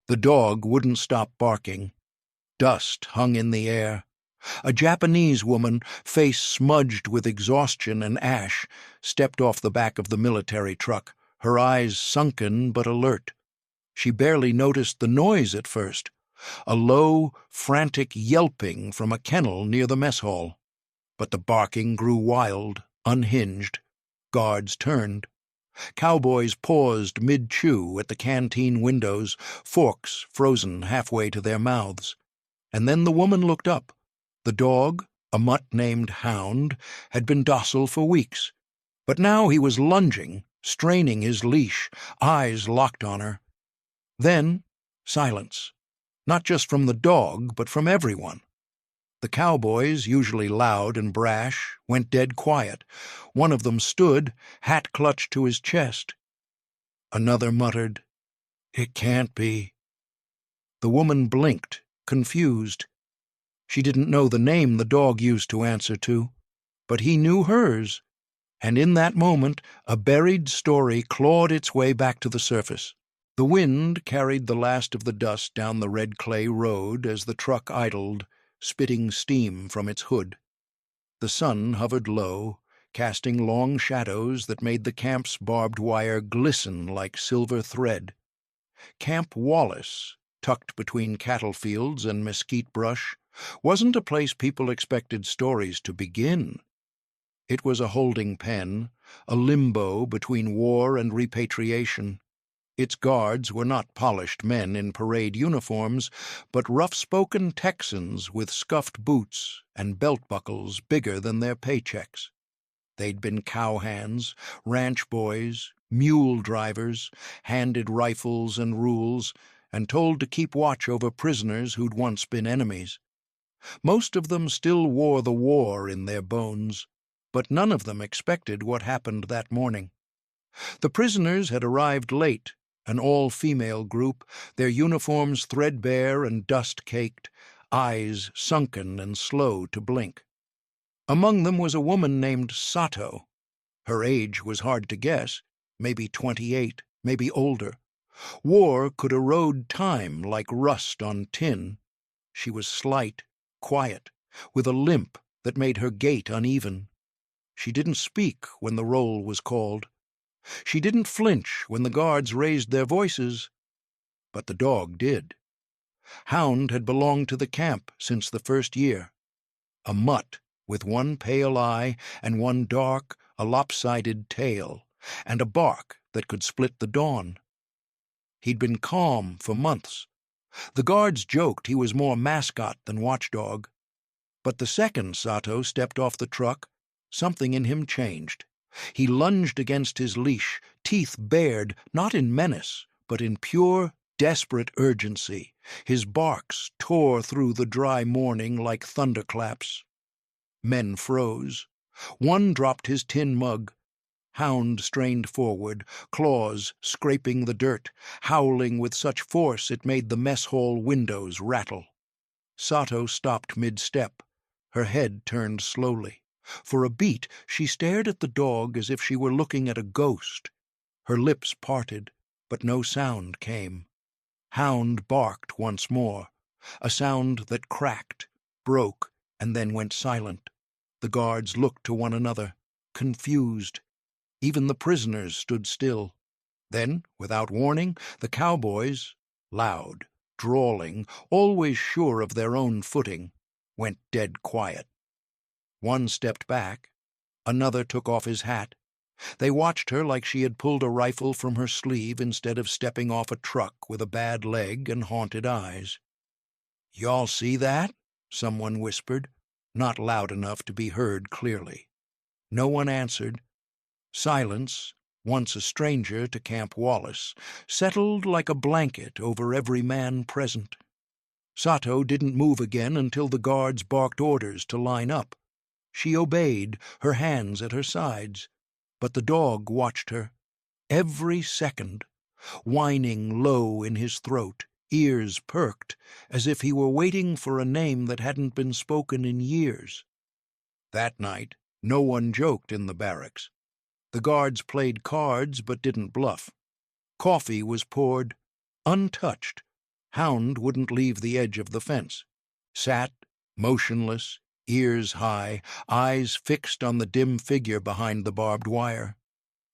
The dog wouldn't stop barking. Dust hung in the air. A Japanese woman, face smudged with exhaustion and ash, stepped off the back of the military truck, her eyes sunken but alert. She barely noticed the noise at first, a low, frantic yelping from a kennel near the mess hall. But the barking grew wild, unhinged. Guards turned. Cowboys paused mid-chew at the canteen windows, forks frozen halfway to their mouths. And then the woman looked up. The dog, a mutt named Hound, had been docile for weeks. But now he was lunging, straining his leash, eyes locked on her. Then, silence. Not just from the dog, but from everyone. The cowboys, usually loud and brash, went dead quiet. One of them stood, hat clutched to his chest. Another muttered, "It can't be." The woman blinked, confused. She didn't know the name the dog used to answer to, but he knew hers, and in that moment a buried story clawed its way back to the surface. The wind carried the last of the dust down the red clay road as the truck idled, spitting steam from its hood. The sun hovered low, casting long shadows that made the camp's barbed wire glisten like silver thread. Camp Wallace, tucked between cattle fields and mesquite brush, wasn't a place people expected stories to begin. It was a holding pen, a limbo between war and repatriation. Its guards were not polished men in parade uniforms, but rough-spoken Texans with scuffed boots and belt buckles bigger than their paychecks. They'd been cowhands, ranch boys, mule drivers, handed rifles and rules, and told to keep watch over prisoners who'd once been enemies. Most of them still wore the war in their bones, but none of them expected what happened that morning. The prisoners had arrived late, an all-female group, their uniforms threadbare and dust-caked, eyes sunken and slow to blink. Among them was a woman named Sato. Her age was hard to guess, maybe 28, maybe older. War could erode time like rust on tin. She was slight, quiet, with a limp that made her gait uneven. She didn't speak when the roll was called. She didn't flinch when the guards raised their voices, but the dog did. Hound had belonged to the camp since the first year. A mutt with one pale eye and one dark, a lopsided tail, and a bark that could split the dawn. He'd been calm for months. The guards joked he was more mascot than watchdog. But the second Sato stepped off the truck, something in him changed. He lunged against his leash, teeth bared, not in menace, but in pure, desperate urgency. His barks tore through the dry morning like thunderclaps. Men froze. One dropped his tin mug. Hound strained forward, claws scraping the dirt, howling with such force it made the mess hall windows rattle. Sato stopped mid-step. Her head turned slowly. For a beat she stared at the dog as if she were looking at a ghost. Her lips parted, but no sound came. Hound barked once more, a sound that cracked, broke, and then went silent. The guards looked to one another, confused. Even the prisoners stood still. Then, without warning, the cowboys, loud, drawling, always sure of their own footing, went dead quiet. One stepped back. Another took off his hat. They watched her like she had pulled a rifle from her sleeve instead of stepping off a truck with a bad leg and haunted eyes. "Y'all see that?" someone whispered, not loud enough to be heard clearly. No one answered. Silence, once a stranger to Camp Wallace, settled like a blanket over every man present. Sato didn't move again until the guards barked orders to line up. She obeyed, her hands at her sides, but the dog watched her, every second, whining low in his throat, ears perked, as if he were waiting for a name that hadn't been spoken in years. That night, no one joked in the barracks. The guards played cards but didn't bluff. Coffee was poured, untouched, Hound wouldn't leave the edge of the fence. Sat, motionless, ears high, eyes fixed on the dim figure behind the barbed wire.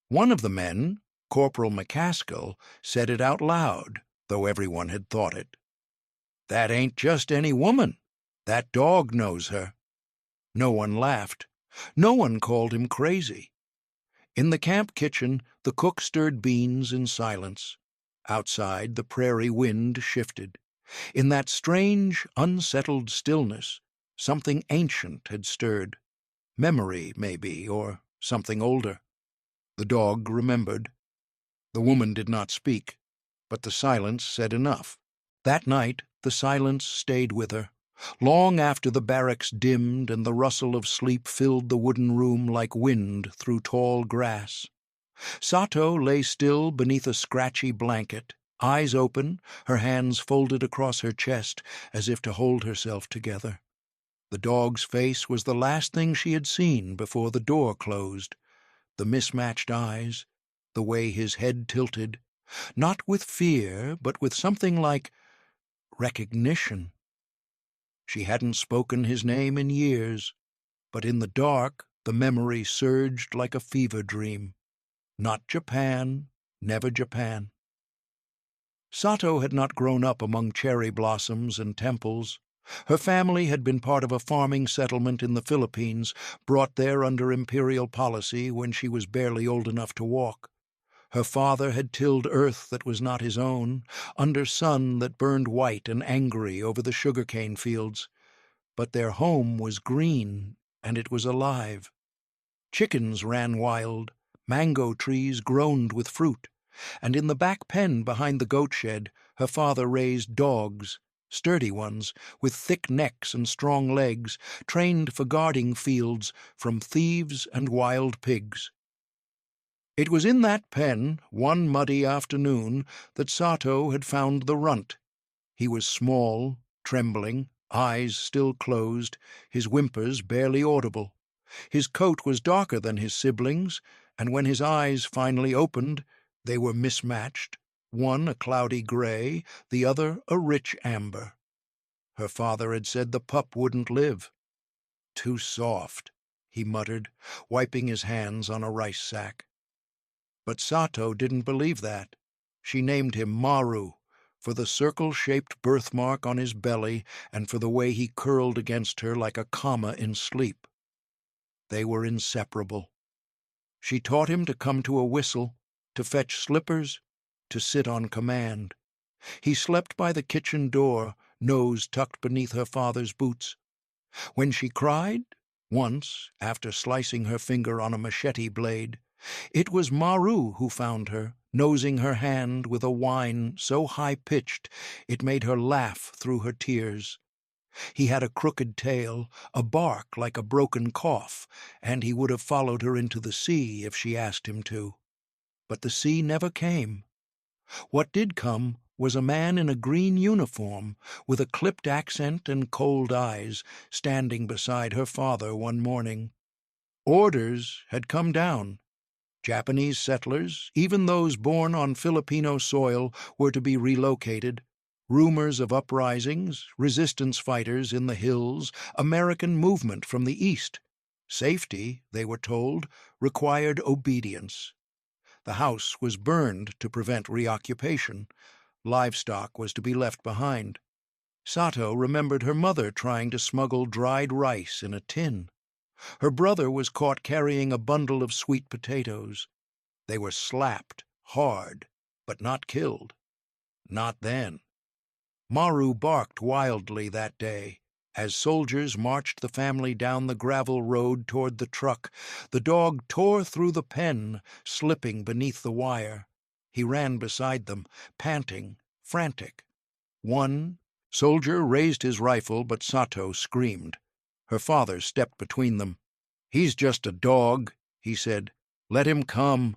One of the men, Corporal McCaskill, said it out loud, though everyone had thought it. "That ain't just any woman. That dog knows her." No one laughed. No one called him crazy. In the camp kitchen, the cook stirred beans in silence. Outside, the prairie wind shifted. In that strange, unsettled stillness, something ancient had stirred. Memory, maybe, or something older. The dog remembered. The woman did not speak, but the silence said enough. That night, the silence stayed with her. Long after the barracks dimmed and the rustle of sleep filled the wooden room like wind through tall grass. Sato lay still beneath a scratchy blanket, eyes open, her hands folded across her chest as if to hold herself together. The dog's face was the last thing she had seen before the door closed. The mismatched eyes, the way his head tilted, not with fear, but with something like recognition. She hadn't spoken his name in years, but in the dark the memory surged like a fever dream. Not Japan, never Japan. Sato had not grown up among cherry blossoms and temples. Her family had been part of a farming settlement in the Philippines, brought there under imperial policy when she was barely old enough to walk. Her father had tilled earth that was not his own, under sun that burned white and angry over the sugar-cane fields. But their home was green, and it was alive. Chickens ran wild, mango trees groaned with fruit, and in the back pen behind the goat shed her father raised dogs, sturdy ones, with thick necks and strong legs, trained for guarding fields from thieves and wild pigs. It was in that pen, one muddy afternoon, that Sato had found the runt. He was small, trembling, eyes still closed, his whimpers barely audible. His coat was darker than his siblings', and when his eyes finally opened, they were mismatched, one a cloudy gray, the other a rich amber. Her father had said the pup wouldn't live. "Too soft," he muttered, wiping his hands on a rice sack. But Sato didn't believe that. She named him Maru, for the circle-shaped birthmark on his belly and for the way he curled against her like a comma in sleep. They were inseparable. She taught him to come to a whistle, to fetch slippers, to sit on command. He slept by the kitchen door, nose tucked beneath her father's boots. When she cried, once, after slicing her finger on a machete blade, it was Maru who found her, nosing her hand with a whine so high-pitched it made her laugh through her tears. He had a crooked tail, a bark like a broken cough, and he would have followed her into the sea if she asked him to. But the sea never came. What did come was a man in a green uniform, with a clipped accent and cold eyes, standing beside her father one morning. Orders had come down. Japanese settlers, even those born on Filipino soil, were to be relocated. Rumors of uprisings, resistance fighters in the hills, American movement from the east. Safety, they were told, required obedience. The house was burned to prevent reoccupation. Livestock was to be left behind. Sato remembered her mother trying to smuggle dried rice in a tin. Her brother was caught carrying a bundle of sweet potatoes. They were slapped, hard, but not killed. Not then. Maru barked wildly that day. As soldiers marched the family down the gravel road toward the truck, the dog tore through the pen, slipping beneath the wire. He ran beside them, panting, frantic. One soldier raised his rifle, but Sato screamed. Her father stepped between them. "He's just a dog," he said. "Let him come."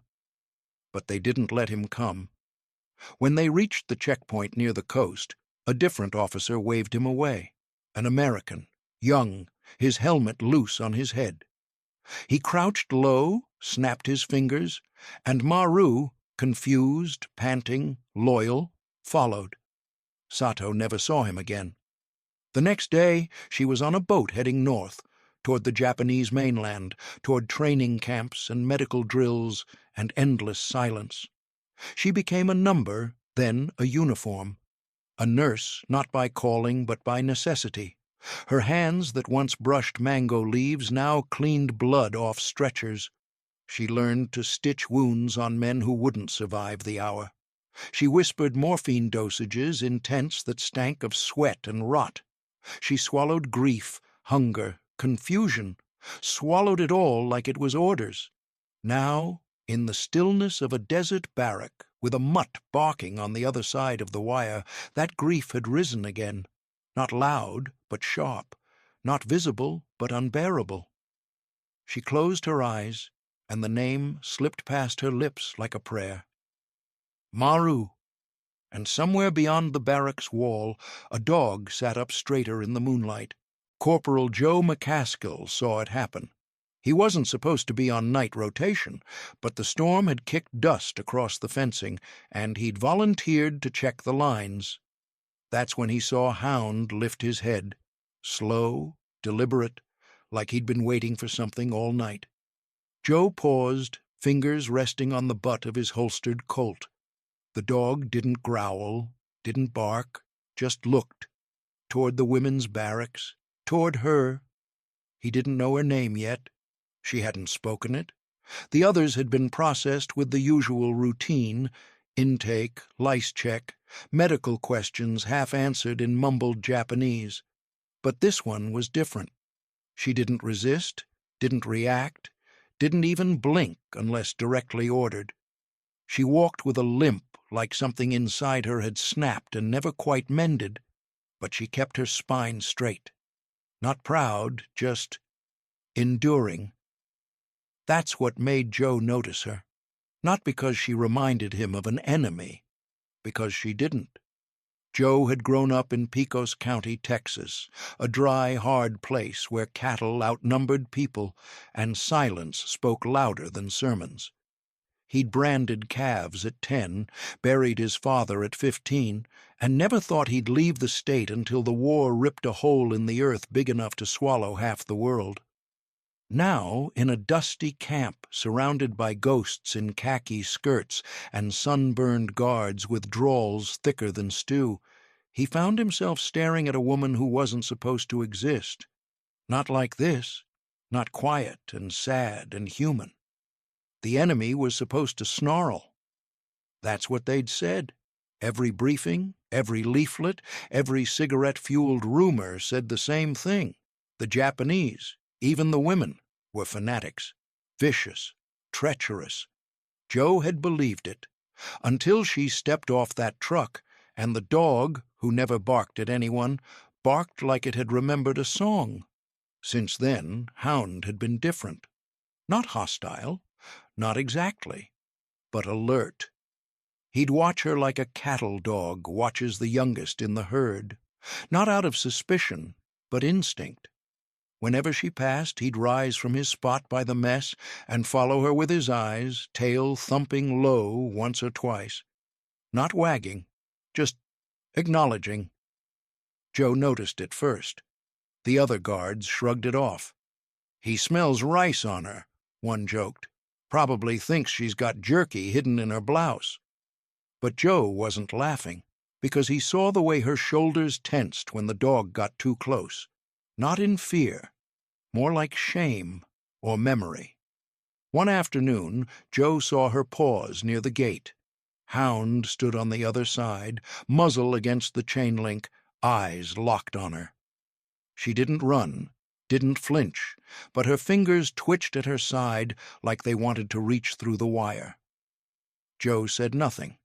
But they didn't let him come. When they reached the checkpoint near the coast, a different officer waved him away. An American, young, his helmet loose on his head. He crouched low, snapped his fingers, and Maru, confused, panting, loyal, followed. Sato never saw him again. The next day, she was on a boat heading north, toward the Japanese mainland, toward training camps and medical drills and endless silence. She became a number, then a uniform. A nurse, not by calling but by necessity. Her hands that once brushed mango leaves now cleaned blood off stretchers. She learned to stitch wounds on men who wouldn't survive the hour. She whispered morphine dosages in tents that stank of sweat and rot. She swallowed grief, hunger, confusion, swallowed it all like it was orders. Now, in the stillness of a desert barrack, with a mutt barking on the other side of the wire, that grief had risen again, not loud but sharp, not visible but unbearable. She closed her eyes, and the name slipped past her lips like a prayer. Maru. And somewhere beyond the barracks wall, a dog sat up straighter in the moonlight. Corporal Joe McCaskill saw it happen. He wasn't supposed to be on night rotation, but the storm had kicked dust across the fencing, and he'd volunteered to check the lines. That's when he saw Hound lift his head, slow, deliberate, like he'd been waiting for something all night. Joe paused, fingers resting on the butt of his holstered Colt. The dog didn't growl, didn't bark, just looked, toward the women's barracks, toward her. He didn't know her name yet. She hadn't spoken it. The others had been processed with the usual routine: intake, lice check, medical questions half answered in mumbled Japanese. But this one was different. She didn't resist, didn't react, didn't even blink unless directly ordered. She walked with a limp, like something inside her had snapped and never quite mended, but she kept her spine straight. Not proud, just enduring. That's what made Joe notice her. Not because she reminded him of an enemy, because she didn't. Joe had grown up in Pecos County, Texas, a dry, hard place where cattle outnumbered people and silence spoke louder than sermons. He'd branded calves at 10, buried his father at 15, and never thought he'd leave the state until the war ripped a hole in the earth big enough to swallow half the world. Now, in a dusty camp surrounded by ghosts in khaki skirts and sunburned guards with drawls thicker than stew, he found himself staring at a woman who wasn't supposed to exist. Not like this, not quiet and sad and human. The enemy was supposed to snarl. That's what they'd said. Every briefing, every leaflet, every cigarette-fueled rumor said the same thing. The Japanese, even the women, were fanatics, vicious, treacherous. Joe had believed it, until she stepped off that truck, and the dog, who never barked at anyone, barked like it had remembered a song. Since then, Hound had been different. Not hostile, not exactly, but alert. He'd watch her like a cattle dog watches the youngest in the herd, not out of suspicion, but instinct. Whenever she passed, he'd rise from his spot by the mess and follow her with his eyes, tail thumping low once or twice. Not wagging, just acknowledging. Joe noticed it first. The other guards shrugged it off. "He smells rice on her," one joked. "Probably thinks she's got jerky hidden in her blouse." But Joe wasn't laughing, because he saw the way her shoulders tensed when the dog got too close. Not in fear, more like shame or memory. One afternoon, Joe saw her pause near the gate. Hound stood on the other side, muzzle against the chain link, eyes locked on her. She didn't run, didn't flinch, but her fingers twitched at her side like they wanted to reach through the wire. Joe said nothing,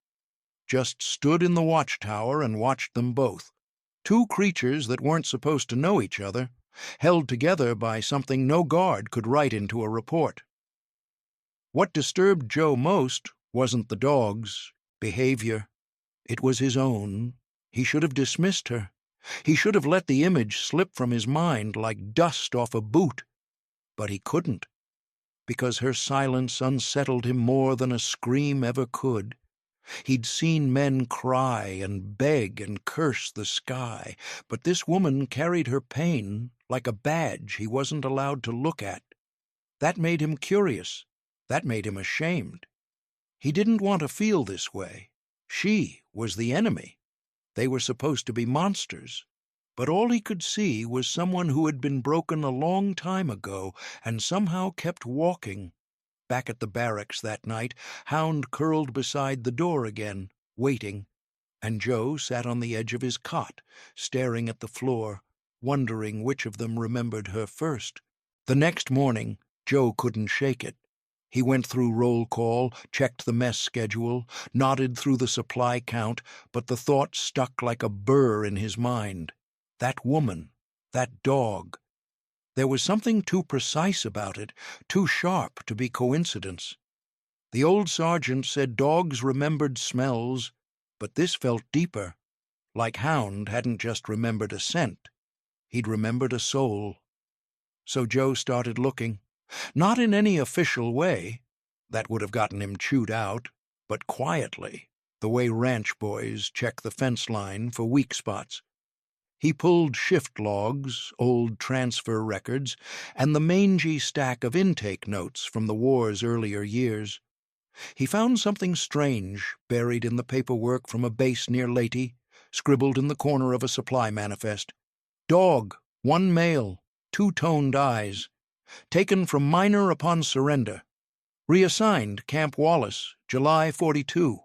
just stood in the watchtower and watched them both. Two creatures that weren't supposed to know each other, held together by something no guard could write into a report. What disturbed Joe most wasn't the dog's behavior. It was his own. He should have dismissed her. He should have let the image slip from his mind like dust off a boot. But he couldn't, because her silence unsettled him more than a scream ever could. He'd seen men cry and beg and curse the sky, but this woman carried her pain like a badge he wasn't allowed to look at. That made him curious. That made him ashamed. He didn't want to feel this way. She was the enemy. They were supposed to be monsters. But all he could see was someone who had been broken a long time ago and somehow kept walking. Back at the barracks that night, Hound curled beside the door again, waiting, and Joe sat on the edge of his cot, staring at the floor, wondering which of them remembered her first. The next morning, Joe couldn't shake it. He went through roll call, checked the mess schedule, nodded through the supply count, but the thought stuck like a burr in his mind. That woman, that dog. There was something too precise about it, too sharp to be coincidence. The old sergeant said dogs remembered smells, but this felt deeper, like Hound hadn't just remembered a scent. He'd remembered a soul. So Joe started looking, not in any official way. That would have gotten him chewed out, but quietly, the way ranch boys check the fence line for weak spots. He pulled shift logs, old transfer records, and the mangy stack of intake notes from the war's earlier years. He found something strange buried in the paperwork from a base near Leyte, scribbled in the corner of a supply manifest. Dog, 1 male, 2-toned eyes. Taken from minor upon surrender. Reassigned Camp Wallace, July 42.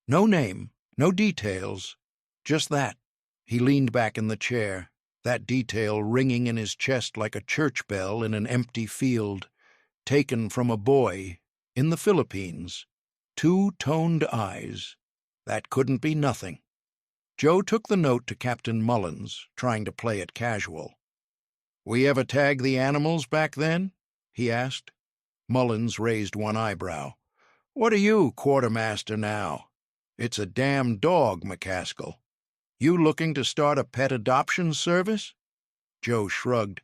No name, no details, just that. He leaned back in the chair, that detail ringing in his chest like a church bell in an empty field. Taken from a boy in the Philippines. 2-toned eyes. That couldn't be nothing. Joe took the note to Captain Mullins, trying to play it casual. "We ever tag the animals back then?" he asked. Mullins raised one eyebrow. "What are you, quartermaster, now? It's a damn dog, McCaskill. You looking to start a pet adoption service?" Joe shrugged.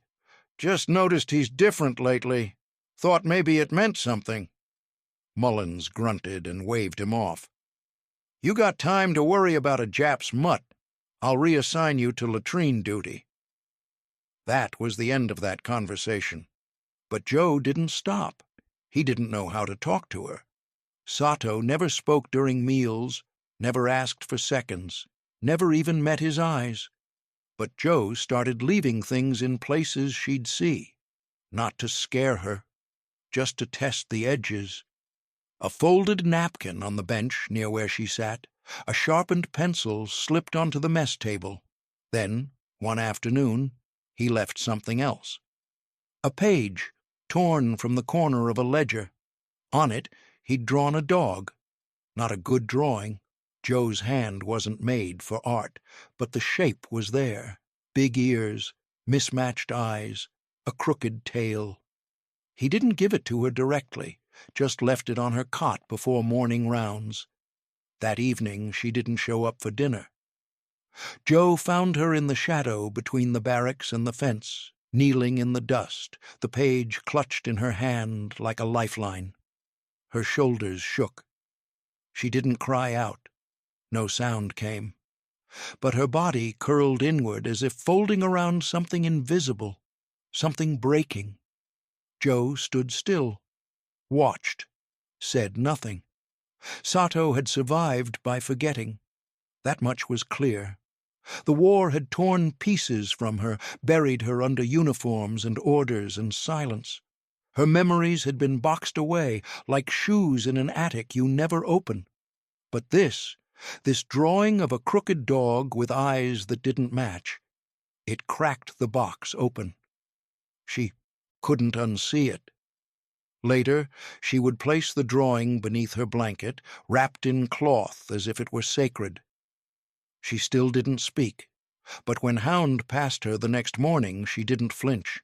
"Just noticed he's different lately. Thought maybe it meant something." Mullins grunted and waved him off. "You got time to worry about a Jap's mutt. I'll reassign you to latrine duty." That was the end of that conversation. But Joe didn't stop. He didn't know how to talk to her. Sato never spoke during meals, never asked for seconds, never even met his eyes. But Joe started leaving things in places she'd see, not to scare her, just to test the edges. A folded napkin on the bench near where she sat, a sharpened pencil slipped onto the mess table. Then, one afternoon, he left something else. A page, torn from the corner of a ledger. On it, he'd drawn a dog. Not a good drawing. Joe's hand wasn't made for art, but the shape was there. Big ears, mismatched eyes, a crooked tail. He didn't give it to her directly, just left it on her cot before morning rounds. That evening she didn't show up for dinner. Joe found her in the shadow between the barracks and the fence, kneeling in the dust, the page clutched in her hand like a lifeline. Her shoulders shook. She didn't cry out. No sound came. But her body curled inward as if folding around something invisible, something breaking. Joe stood still, watched, said nothing. Sato had survived by forgetting. That much was clear. The war had torn pieces from her, buried her under uniforms and orders and silence. Her memories had been boxed away, like shoes in an attic you never open. But this drawing of a crooked dog with eyes that didn't match, it cracked the box open. She couldn't unsee it. Later, she would place the drawing beneath her blanket, wrapped in cloth as if it were sacred. She still didn't speak, but when Hound passed her the next morning, she didn't flinch.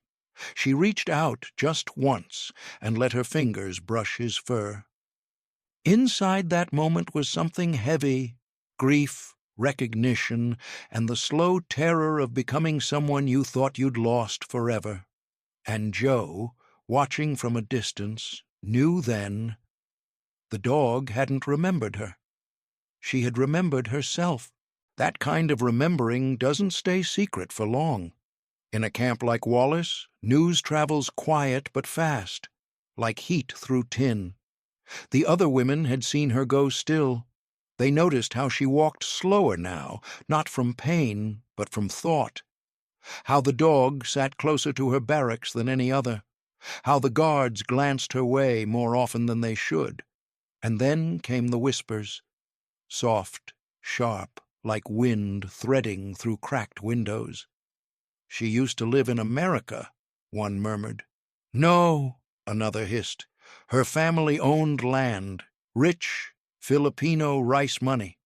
She reached out just once and let her fingers brush his fur. Inside that moment was something heavy, grief, recognition, and the slow terror of becoming someone you thought you'd lost forever. And Joe, watching from a distance, knew then the dog hadn't remembered her. She had remembered herself. That kind of remembering doesn't stay secret for long. In a camp like Wallace, news travels quiet but fast, like heat through tin. The other women had seen her go still. They noticed how she walked slower now, not from pain, but from thought. How the dog sat closer to her barracks than any other. How the guards glanced her way more often than they should. And then came the whispers, soft, sharp, like wind threading through cracked windows. She used to live in America, one murmured. No, another hissed. Her family owned land, rich, Filipino rice money.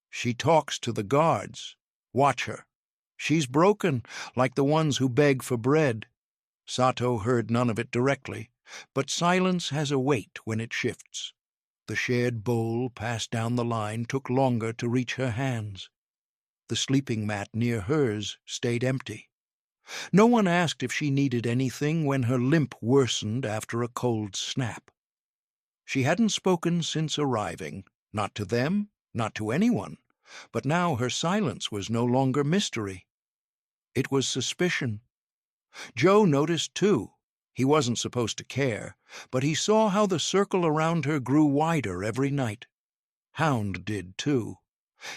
She talks to the guards. Watch her. She's broken, like the ones who beg for bread. Sato heard none of it directly, but silence has a weight when it shifts. The shared bowl passed down the line took longer to reach her hands. The sleeping mat near hers stayed empty. No one asked if she needed anything when her limp worsened after a cold snap. She hadn't spoken since arriving, not to them, not to anyone, but now her silence was no longer mystery. It was suspicion. Joe noticed, too. He wasn't supposed to care, but he saw how the circle around her grew wider every night. Hound did, too.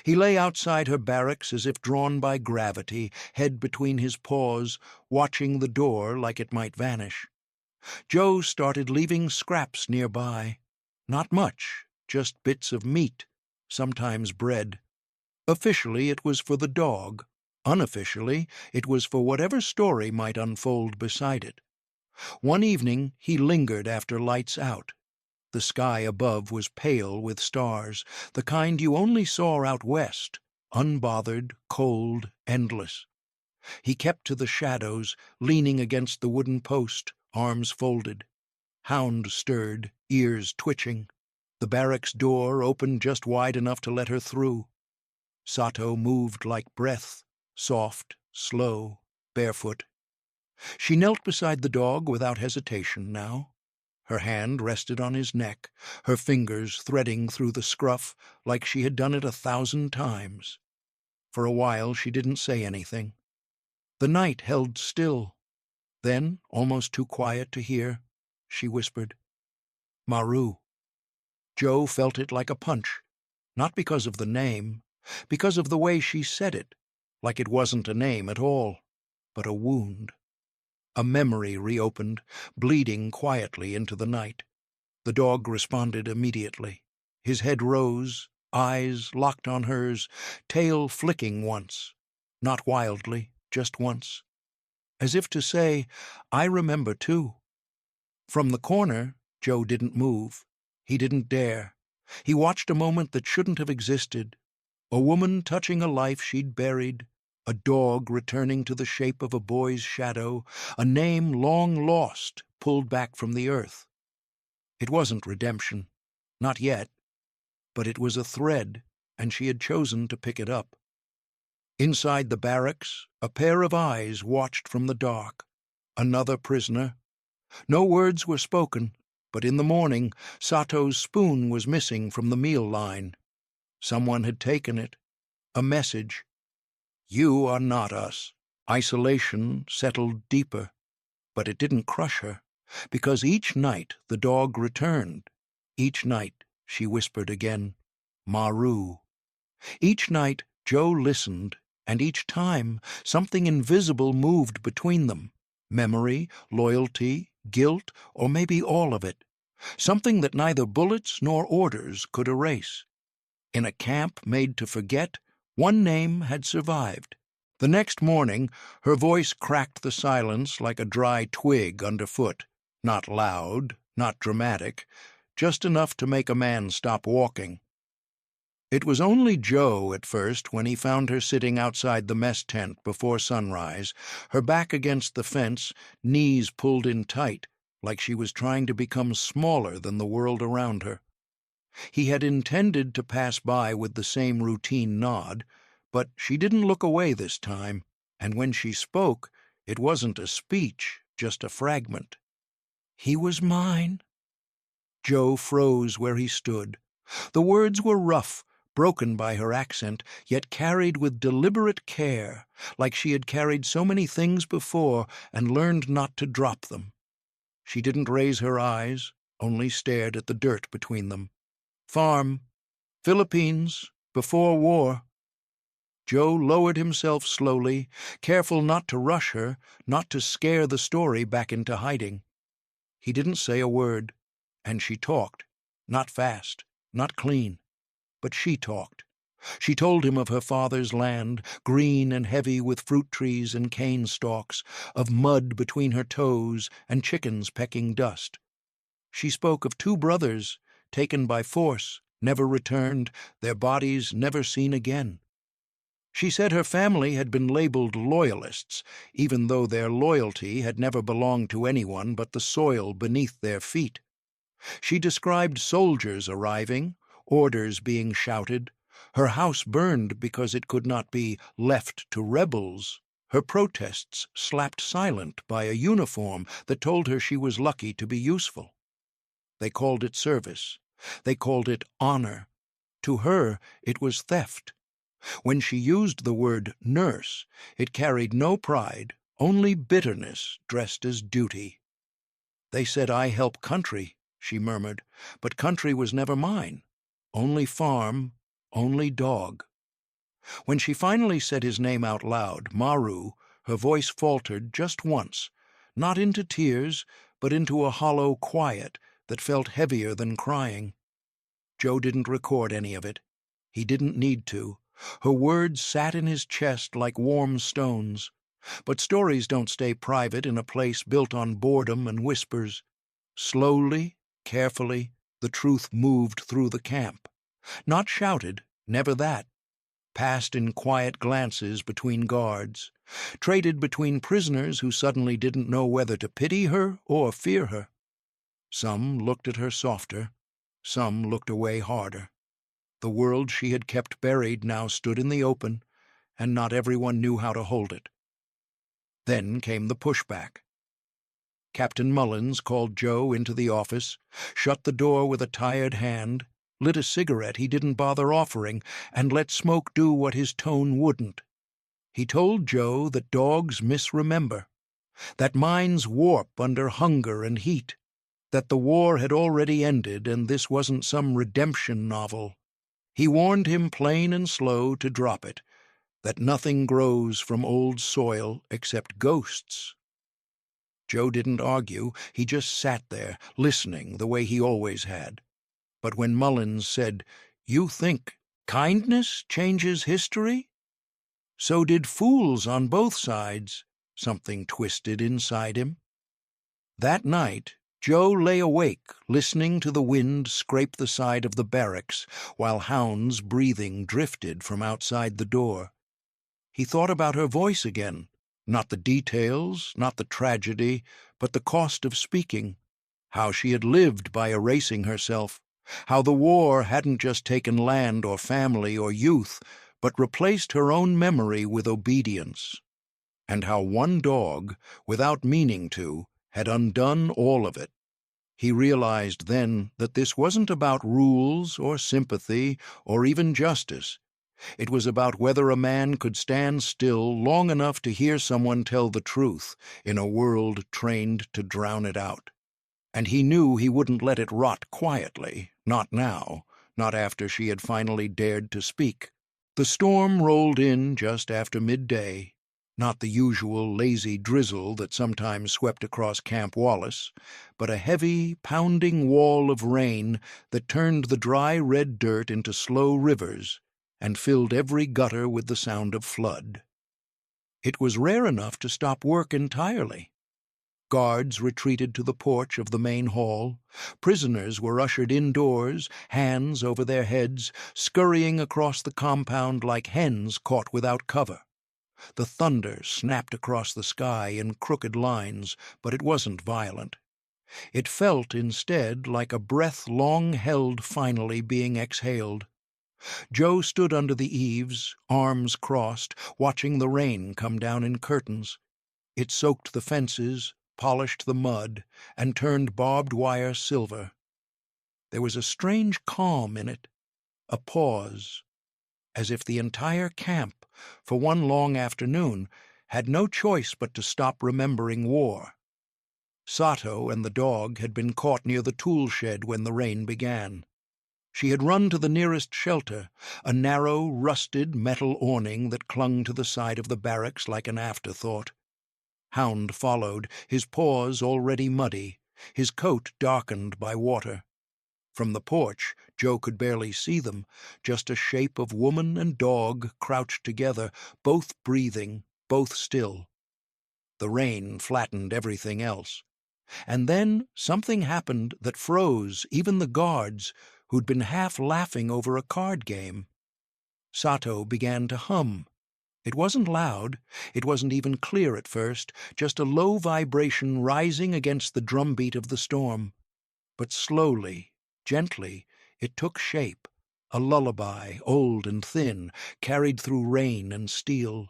He lay outside her barracks as if drawn by gravity, head between his paws, watching the door like it might vanish. Joe started leaving scraps nearby. Not much, just bits of meat, sometimes bread. Officially, it was for the dog. Unofficially, it was for whatever story might unfold beside it. One evening, he lingered after lights out. The sky above was pale with stars, the kind you only saw out west, unbothered, cold, endless. He kept to the shadows, leaning against the wooden post, arms folded. Hound stirred, ears twitching. The barracks door opened just wide enough to let her through. Sato moved like breath, soft, slow, barefoot. She knelt beside the dog without hesitation now. Her hand rested on his neck, her fingers threading through the scruff like she had done it 1,000 times. For a while she didn't say anything. The night held still. Then, almost too quiet to hear, she whispered, "Maru." Joe felt it like a punch, not because of the name, because of the way she said it, like it wasn't a name at all, but a wound. A memory reopened, bleeding quietly into the night. The dog responded immediately. His head rose, eyes locked on hers, tail flicking once. Not wildly, just once. As if to say, "I remember too." From the corner, Joe didn't move. He didn't dare. He watched a moment that shouldn't have existed. A woman touching a life she'd buried, a dog returning to the shape of a boy's shadow, a name long lost, pulled back from the earth. It wasn't redemption. Not yet. But it was a thread, and she had chosen to pick it up. Inside the barracks, a pair of eyes watched from the dark. Another prisoner. No words were spoken, but in the morning, Sato's spoon was missing from the meal line. Someone had taken it. A message. "You are not us." Isolation settled deeper, but it didn't crush her, because each night the dog returned. Each night she whispered again, "Maru." Each night Joe listened, and each time something invisible moved between them. Memory, loyalty, guilt, or maybe all of it. Something that neither bullets nor orders could erase. In a camp made to forget, one name had survived. The next morning, her voice cracked the silence like a dry twig underfoot. Not loud, not dramatic, just enough to make a man stop walking. It was only Joe at first when he found her sitting outside the mess tent before sunrise, her back against the fence, knees pulled in tight, like she was trying to become smaller than the world around her. He had intended to pass by with the same routine nod, but she didn't look away this time, and when she spoke, it wasn't a speech, just a fragment. "He was mine." Joe froze where he stood. The words were rough, broken by her accent, yet carried with deliberate care, like she had carried so many things before and learned not to drop them. She didn't raise her eyes, only stared at the dirt between them. Farm. Philippines. Before war. Joe lowered himself slowly, careful not to rush her, not to scare the story back into hiding. He didn't say a word, and she talked, not fast, not clean, but she talked. She told him of her father's land, green and heavy with fruit trees and cane stalks, of mud between her toes and chickens pecking dust. She spoke of 2 brothers, taken by force, never returned, their bodies never seen again. She said her family had been labeled loyalists, even though their loyalty had never belonged to anyone but the soil beneath their feet. She described soldiers arriving, orders being shouted, her house burned because it could not be left to rebels, her protests slapped silent by a uniform that told her she was lucky to be useful. They called it service. They called it honor. To her, it was theft. When she used the word nurse, it carried no pride, only bitterness dressed as duty. They said I help country, she murmured, but country was never mine. Only farm, only dog. When she finally said his name out loud, Maru, her voice faltered just once, not into tears, but into a hollow quiet that felt heavier than crying. Joe didn't record any of it. He didn't need to. Her words sat in his chest like warm stones. But stories don't stay private in a place built on boredom and whispers. Slowly, carefully, the truth moved through the camp. Not shouted, never that. Passed in quiet glances between guards. Traded between prisoners who suddenly didn't know whether to pity her or fear her. Some looked at her softer. Some looked away harder. The world she had kept buried now stood in the open, and not everyone knew how to hold it. Then came the pushback. Captain Mullins called Joe into the office, shut the door with a tired hand, lit a cigarette he didn't bother offering, and let smoke do what his tone wouldn't. He told Joe that dogs misremember, that minds warp under hunger and heat, that the war had already ended and this wasn't some redemption novel. He warned him plain and slow to drop it, that nothing grows from old soil except ghosts. Joe didn't argue, he just sat there, listening the way he always had. But when Mullins said, "You think kindness changes history?" So did fools on both sides, something twisted inside him. That night, Joe lay awake, listening to the wind scrape the side of the barracks, while Hound's breathing drifted from outside the door. He thought about her voice again, not the details, not the tragedy, but the cost of speaking, how she had lived by erasing herself, how the war hadn't just taken land or family or youth, but replaced her own memory with obedience, and how one dog, without meaning to, had undone all of it. He realized then that this wasn't about rules or sympathy or even justice. It was about whether a man could stand still long enough to hear someone tell the truth in a world trained to drown it out. And he knew he wouldn't let it rot quietly, not now, not after she had finally dared to speak. The storm rolled in just after midday. Not the usual lazy drizzle that sometimes swept across Camp Wallace, but a heavy, pounding wall of rain that turned the dry red dirt into slow rivers and filled every gutter with the sound of flood. It was rare enough to stop work entirely. Guards retreated to the porch of the main hall. Prisoners were ushered indoors, hands over their heads, scurrying across the compound like hens caught without cover. The thunder snapped across the sky in crooked lines, but it wasn't violent. It felt, instead, like a breath long held finally being exhaled. Joe stood under the eaves, arms crossed, watching the rain come down in curtains. It soaked the fences, polished the mud, and turned barbed wire silver. There was a strange calm in it, a pause, as if the entire camp, for one long afternoon, had no choice but to stop remembering war. Sato and the dog had been caught near the tool shed when the rain began. She had run to the nearest shelter, a narrow, rusted metal awning that clung to the side of the barracks like an afterthought. Hound followed, his paws already muddy, his coat darkened by water. From the porch, Joe could barely see them, just a shape of woman and dog crouched together, both breathing, both still. The rain flattened everything else. And then something happened that froze even the guards, who'd been half laughing over a card game. Sato began to hum. It wasn't loud, it wasn't even clear at first, just a low vibration rising against the drumbeat of the storm. But slowly, gently, it took shape, a lullaby, old and thin, carried through rain and steel.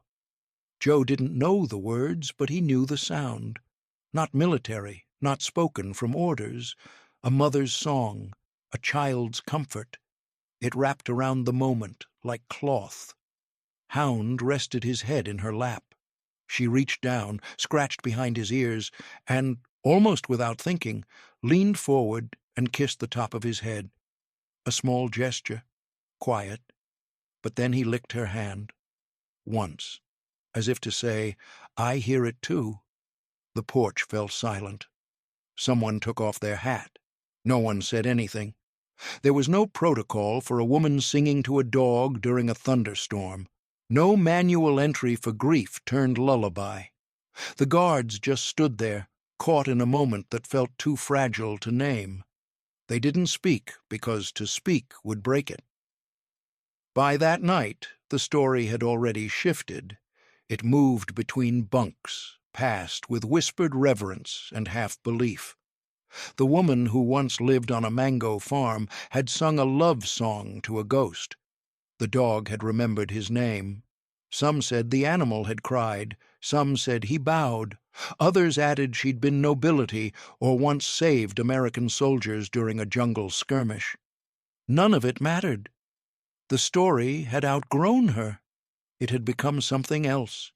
Joe didn't know the words, but he knew the sound. Not military, not spoken from orders, a mother's song, a child's comfort. It wrapped around the moment like cloth. Hound rested his head in her lap. She reached down, scratched behind his ears, and, almost without thinking, leaned forward and kissed the top of his head. A small gesture, quiet, but then he licked her hand. Once, as if to say, "I hear it too." The porch fell silent. Someone took off their hat. No one said anything. There was no protocol for a woman singing to a dog during a thunderstorm. No manual entry for grief turned lullaby. The guards just stood there, caught in a moment that felt too fragile to name. They didn't speak because to speak would break it. By that night, the story had already shifted. It moved between bunks, passed with whispered reverence and half-belief. The woman who once lived on a mango farm had sung a love song to a ghost. The dog had remembered his name. Some said the animal had cried. Some said he bowed. Others added she'd been nobility or once saved American soldiers during a jungle skirmish. None of it mattered. The story had outgrown her. It had become something else.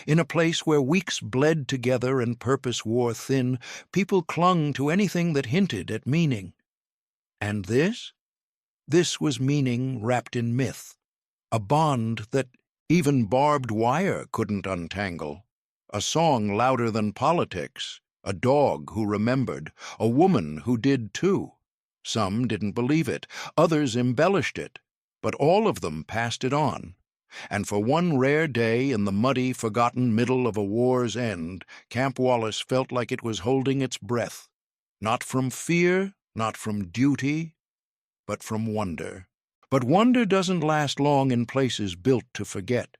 In a place where weeks bled together and purpose wore thin, people clung to anything that hinted at meaning. And this? This was meaning wrapped in myth, a bond that even barbed wire couldn't untangle, a song louder than politics, a dog who remembered, a woman who did too. Some didn't believe it, others embellished it, but all of them passed it on. And for one rare day in the muddy, forgotten middle of a war's end, Camp Wallace felt like it was holding its breath, not from fear, not from duty, but from wonder. But wonder doesn't last long in places built to forget.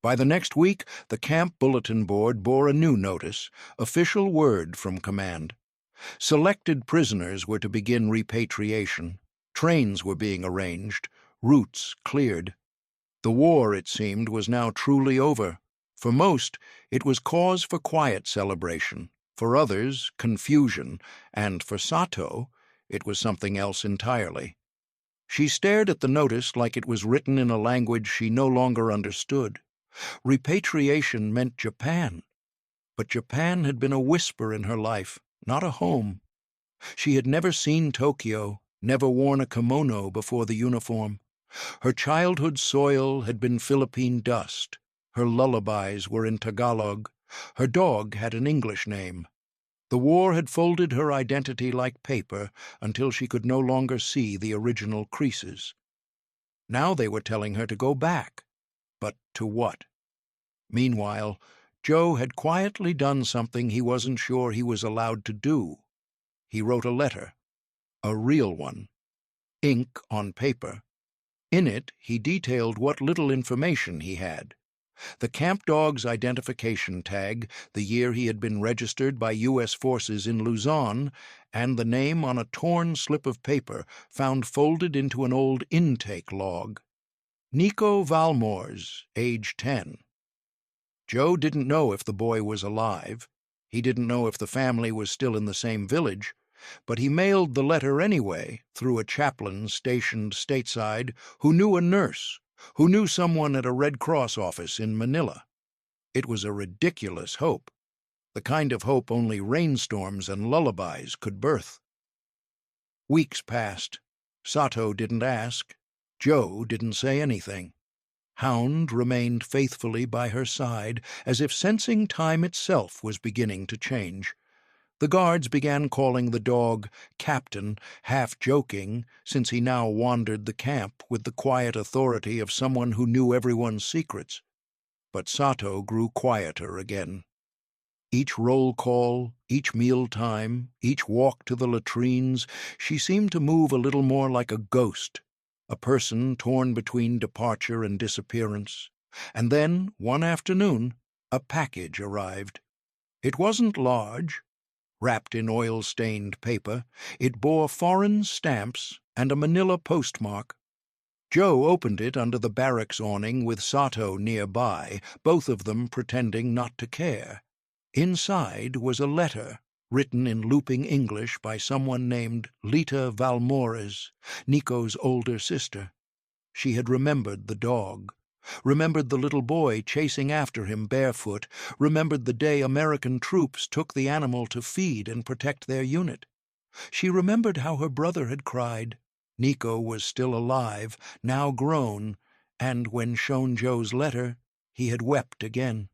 By the next week, the camp bulletin board bore a new notice, official word from command. Selected prisoners were to begin repatriation. Trains were being arranged, routes cleared. The war, it seemed, was now truly over. For most, it was cause for quiet celebration. For others, confusion. And for Sato, it was something else entirely. She stared at the notice like it was written in a language she no longer understood. Repatriation meant Japan. But Japan had been a whisper in her life, not a home. She had never seen Tokyo, never worn a kimono before the uniform. Her childhood soil had been Philippine dust. Her lullabies were in Tagalog. Her dog had an English name. The war had folded her identity like paper until she could no longer see the original creases. Now they were telling her to go back. But to what? Meanwhile, Joe had quietly done something he wasn't sure he was allowed to do. He wrote a letter. A real one. Ink on paper. In it, he detailed what little information he had. The camp dog's identification tag, the year he had been registered by U.S. forces in Luzon, and the name on a torn slip of paper found folded into an old intake log. Nico Valmors, age 10. Joe didn't know if the boy was alive. He didn't know if the family was still in the same village, but he mailed the letter anyway through a chaplain stationed stateside who knew a nurse who knew someone at a Red Cross office in Manila. It was a ridiculous hope, the kind of hope only rainstorms and lullabies could birth. Weeks passed. Sato didn't ask. Joe didn't say anything. Hound remained faithfully by her side, as if sensing time itself was beginning to change. The guards began calling the dog Captain, half joking, since he now wandered the camp with the quiet authority of someone who knew everyone's secrets. But Sato grew quieter again. Each roll call, each meal time, each walk to the latrines, she seemed to move a little more like a ghost, a person torn between departure and disappearance. And then, one afternoon, a package arrived. It wasn't large. Wrapped in oil-stained paper, it bore foreign stamps and a Manila postmark. Joe opened it under the barracks awning with Sato nearby, both of them pretending not to care. Inside was a letter, written in looping English by someone named Lita Valmores, Nico's older sister. She had remembered the dog, remembered the little boy chasing after him barefoot, remembered the day American troops took the animal to feed and protect their unit. She remembered how her brother had cried. Nico was still alive, now grown, and when shown Joe's letter, he had wept again.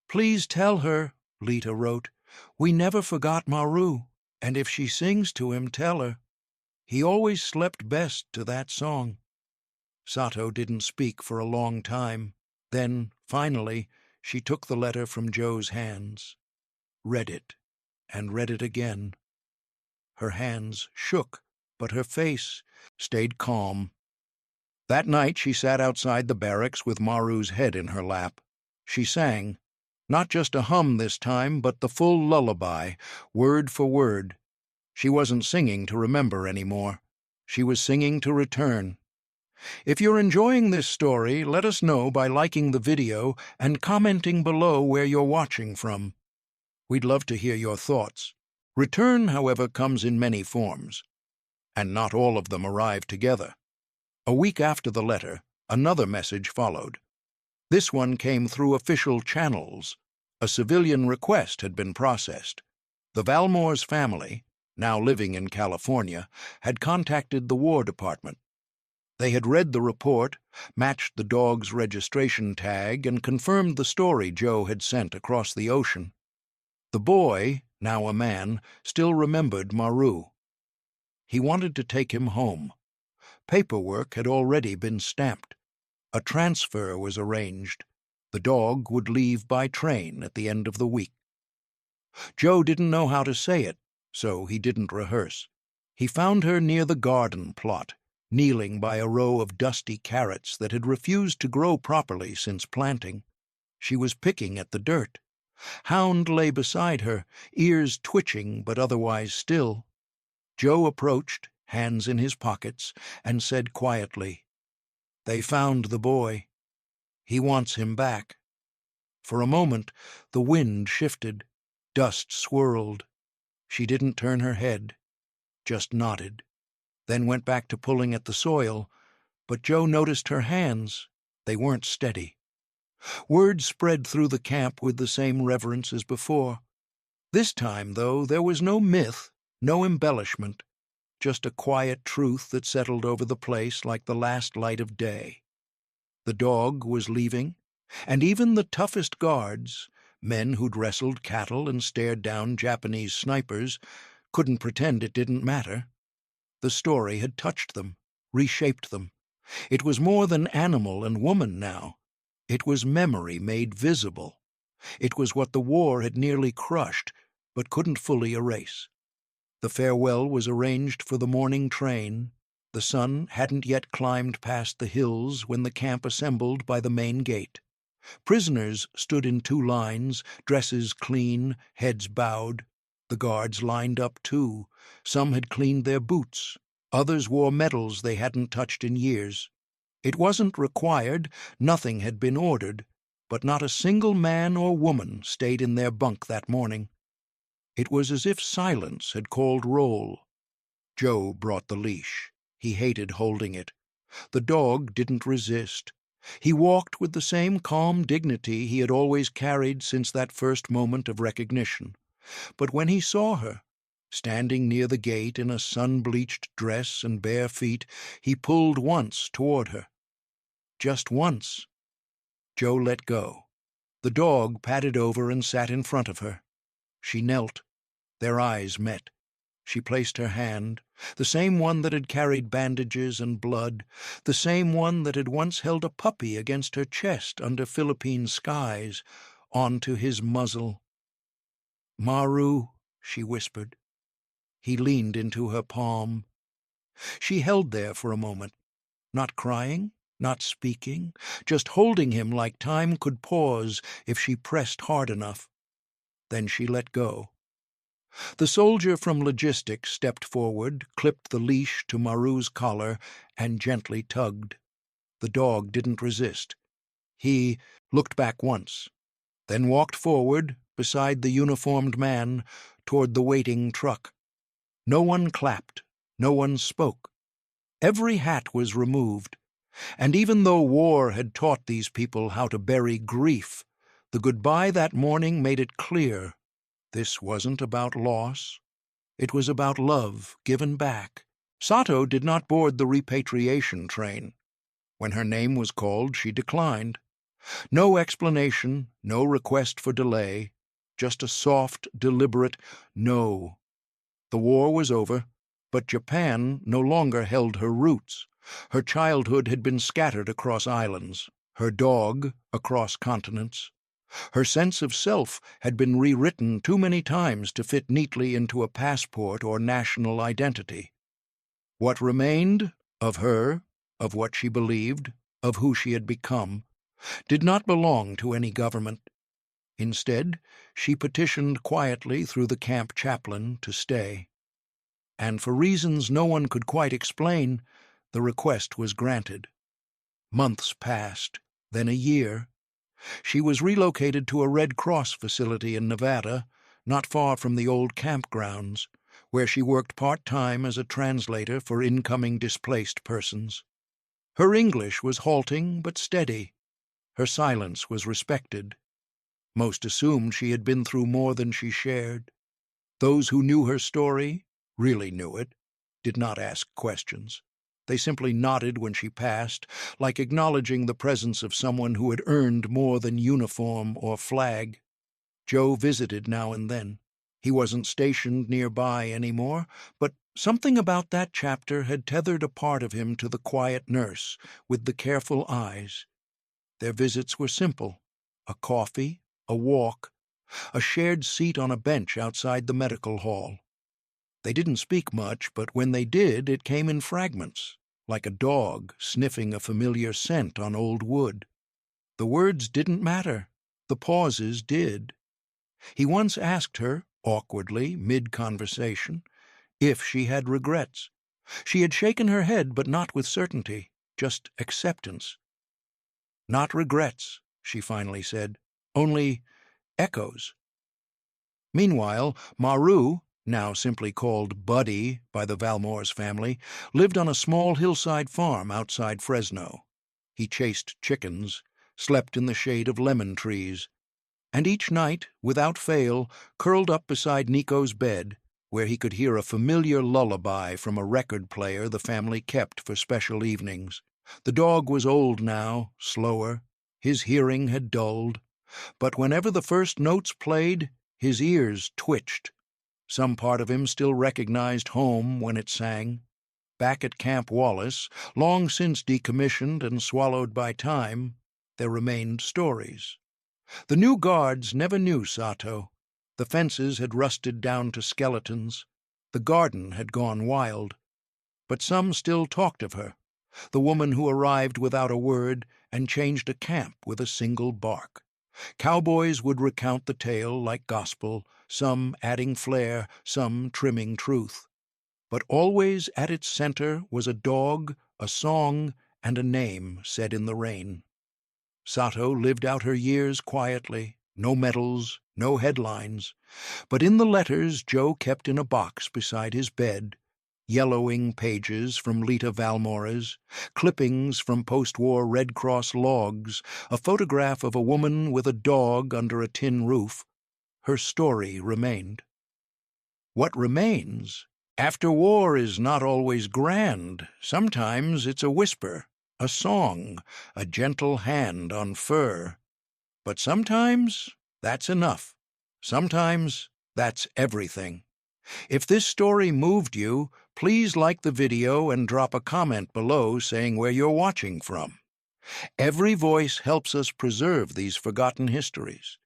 "Please tell her," Lita wrote, "we never forgot Maru, and if she sings to him, tell her. He always slept best to that song." Sato didn't speak for a long time. Then, finally, she took the letter from Joe's hands, read it, and read it again. Her hands shook, but her face stayed calm. That night she sat outside the barracks with Maru's head in her lap. She sang, not just a hum this time, but the full lullaby, word for word. She wasn't singing to remember anymore. She was singing to return. If you're enjoying this story, let us know by liking the video and commenting below where you're watching from. We'd love to hear your thoughts. Return, however, comes in many forms, and not all of them arrive together. A week after the letter, another message followed. This one came through official channels. A civilian request had been processed. The Valmore's family, now living in California, had contacted the War Department. They had read the report, matched the dog's registration tag, and confirmed the story Joe had sent across the ocean. The boy, now a man, still remembered Maru. He wanted to take him home. Paperwork had already been stamped. A transfer was arranged. The dog would leave by train at the end of the week. Joe didn't know how to say it, so he didn't rehearse. He found her near the garden plot, kneeling by a row of dusty carrots that had refused to grow properly since planting. She was picking at the dirt. Hound lay beside her, ears twitching but otherwise still. Joe approached, hands in his pockets, and said quietly, "They found the boy. He wants him back." For a moment, the wind shifted. Dust swirled. She didn't turn her head, just nodded, then went back to pulling at the soil, but Joe noticed her hands. They weren't steady. Word spread through the camp with the same reverence as before. This time, though, there was no myth, no embellishment, just a quiet truth that settled over the place like the last light of day. The dog was leaving, and even the toughest guards, men who'd wrestled cattle and stared down Japanese snipers, couldn't pretend it didn't matter. The story had touched them, reshaped them. It was more than animal and woman now. It was memory made visible. It was what the war had nearly crushed, but couldn't fully erase. The farewell was arranged for the morning train. The sun hadn't yet climbed past the hills when the camp assembled by the main gate. Prisoners stood in two lines, dresses clean, heads bowed. The guards lined up too. Some had cleaned their boots. Others wore medals they hadn't touched in years. It wasn't required, nothing had been ordered, but not a single man or woman stayed in their bunk that morning. It was as if silence had called roll. Joe brought the leash. He hated holding it. The dog didn't resist. He walked with the same calm dignity he had always carried since that first moment of recognition. But when he saw her, standing near the gate in a sun-bleached dress and bare feet, he pulled once toward her. Just once. Joe let go. The dog padded over and sat in front of her. She knelt. Their eyes met. She placed her hand, the same one that had carried bandages and blood, the same one that had once held a puppy against her chest under Philippine skies, onto his muzzle. "Maru," she whispered. He leaned into her palm. She held there for a moment, not crying, not speaking, just holding him like time could pause if she pressed hard enough. Then she let go. The soldier from logistics stepped forward, clipped the leash to Maru's collar, and gently tugged. The dog didn't resist. He looked back once, then walked forward, beside the uniformed man, toward the waiting truck. No one clapped, no one spoke. Every hat was removed, and even though war had taught these people how to bury grief, the goodbye that morning made it clear this wasn't about loss. It was about love given back. Sato did not board the repatriation train. When her name was called, she declined. No explanation, no request for delay, just a soft, deliberate no. The war was over, but Japan no longer held her roots. Her childhood had been scattered across islands, her dog across continents. Her sense of self had been rewritten too many times to fit neatly into a passport or national identity. What remained of her, of what she believed, of who she had become, did not belong to any government. Instead, she petitioned quietly through the camp chaplain to stay. And for reasons no one could quite explain, the request was granted. Months passed, then a year. She was relocated to a Red Cross facility in Nevada, not far from the old campgrounds, where she worked part-time as a translator for incoming displaced persons. Her English was halting but steady. Her silence was respected. Most assumed she had been through more than she shared. Those who knew her story, really knew it, did not ask questions. They simply nodded when she passed, like acknowledging the presence of someone who had earned more than uniform or flag. Joe visited now and then. He wasn't stationed nearby anymore, but something about that chapter had tethered a part of him to the quiet nurse with the careful eyes. Their visits were simple: a coffee, a walk, a shared seat on a bench outside the medical hall. They didn't speak much, but when they did, it came in fragments, like a dog sniffing a familiar scent on old wood. The words didn't matter. The pauses did. He once asked her, awkwardly, mid-conversation, if she had regrets. She had shaken her head, but not with certainty, just acceptance. "Not regrets," she finally said, "only echoes." Meanwhile, Maru, now simply called Buddy by the Valmore's family, lived on a small hillside farm outside Fresno. He chased chickens, slept in the shade of lemon trees, and each night, without fail, curled up beside Nico's bed, where he could hear a familiar lullaby from a record player the family kept for special evenings. The dog was old now, slower. His hearing had dulled, but whenever the first notes played, his ears twitched. Some part of him still recognized home when it sang. Back at Camp Wallace, long since decommissioned and swallowed by time, there remained stories. The new guards never knew Sato. The fences had rusted down to skeletons. The garden had gone wild. But some still talked of her, the woman who arrived without a word and changed a camp with a single bark. Cowboys would recount the tale like gospel, some adding flair, some trimming truth. But always at its center was a dog, a song, and a name said in the rain. Sato lived out her years quietly, no medals, no headlines. But in the letters Joe kept in a box beside his bed, yellowing pages from Lita Valmora's, clippings from post-war Red Cross logs, a photograph of a woman with a dog under a tin roof. Her story remained. What remains? After war is not always grand. Sometimes it's a whisper, a song, a gentle hand on fur. But sometimes that's enough. Sometimes that's everything. If this story moved you, please like the video and drop a comment below saying where you're watching from. Every voice helps us preserve these forgotten histories.